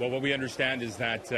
Well, what we understand is that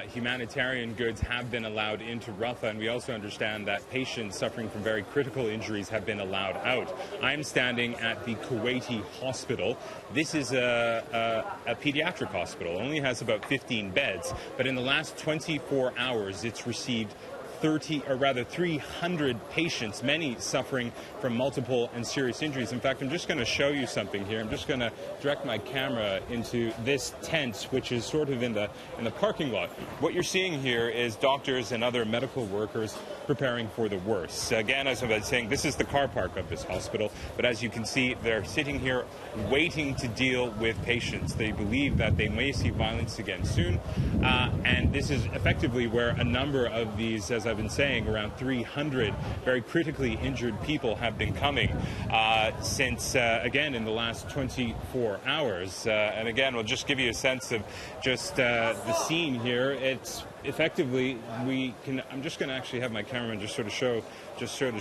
humanitarian goods have been allowed into Rafah, and we also understand that patients suffering from very critical injuries have been allowed out. I'm standing at the Kuwaiti hospital. This is a pediatric hospital. It only has about 15 beds, but in the last 24 hours, it's received 300 patients, many suffering from multiple and serious injuries. In fact, I'm just going to show you something here. I'm just going to direct my camera into this tent, which is sort of in the parking lot. What you're seeing here is doctors and other medical workers preparing for the worst. Again, as I was saying, this is the car park of this hospital, but as you can see, they're sitting here waiting to deal with patients. They believe that they may see violence again soon, and this is effectively where a number of these, as I've been saying, around 300 very critically injured people have been coming since, again, in the last 24 hours. And again, we'll just give you a sense of just the scene here. It's effectively, I'm just going to actually have my cameraman just sort of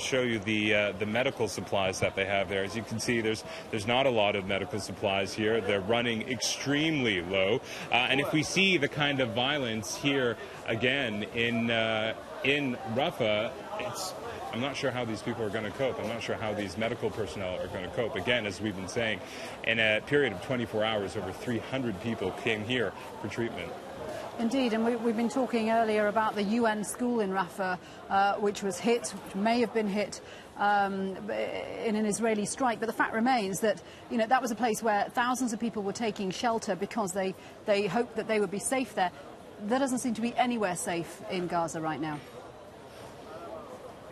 show you the medical supplies that they have there. As you can see, there's not a lot of medical supplies here. They're running extremely low. And if we see the kind of violence here again in Rafah, I'm not sure how these people are going to cope. I'm not sure how these medical personnel are going to cope. Again, as we've been saying, in a period of 24 hours, over 300 people came here for treatment. Indeed, and we've been talking earlier about the UN school in Rafah, which was hit, which may have been hit in an Israeli strike. But the fact remains that, that was a place where thousands of people were taking shelter because they hoped that they would be safe there. There doesn't seem to be anywhere safe in Gaza right now.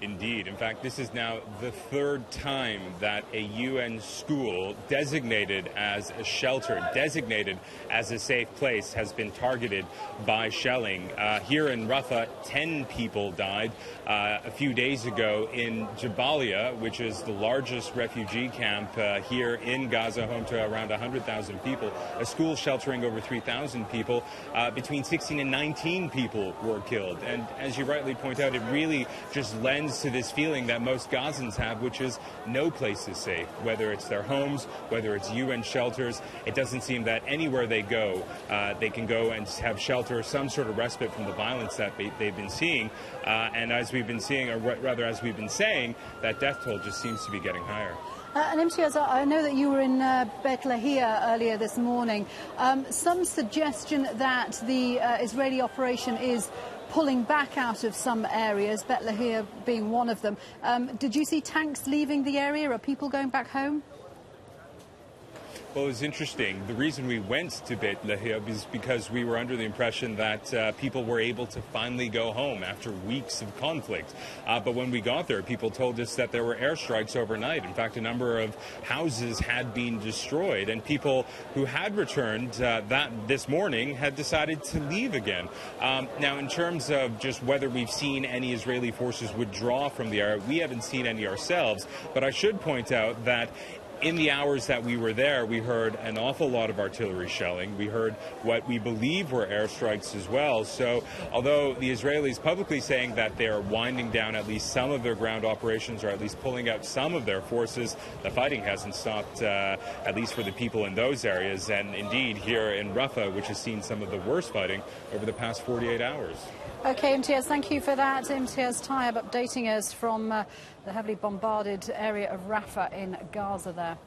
Indeed. In fact, this is now the third time that a UN school designated as a shelter, designated as a safe place, has been targeted by shelling. Here in Rafah, 10 people died a few days ago in Jabalia, which is the largest refugee camp here in Gaza, home to around 100,000 people. A school sheltering over 3,000 people. Between 16 and 19 people were killed. And as you rightly point out, it really just lends to this feeling that most Gazans have, which is no place is safe, whether it's their homes, whether it's UN shelters. It doesn't seem that anywhere they go, they can go and have shelter, some sort of respite from the violence that they've been seeing. And as we've been seeing, or rather as we've been saying, that death toll just seems to be getting higher. And Imtiaz, I know that you were in Beit Lahia earlier this morning. Some suggestion that the Israeli operation is pulling back out of some areas, Beit Lahia being one of them. Did you see tanks leaving the area? Are people going back home? Well, it was interesting. The reason we went to Beit Lahia is because we were under the impression that people were able to finally go home after weeks of conflict. But when we got there, people told us that there were airstrikes overnight. In fact, a number of houses had been destroyed, and people who had returned this morning had decided to leave again. Now, in terms of just whether we've seen any Israeli forces withdraw from the area, we haven't seen any ourselves. But I should point out that in the hours that we were there, we heard an awful lot of artillery shelling. We heard what we believe were airstrikes as well. So although the Israelis publicly saying that they are winding down at least some of their ground operations, or at least pulling out some of their forces, the fighting hasn't stopped, at least for the people in those areas. And indeed, here in Rafah, which has seen some of the worst fighting over the past 48 hours. OK, Imtiaz, thank you for that. Imtiaz Tyab updating us from the heavily bombarded area of Rafah in Gaza there.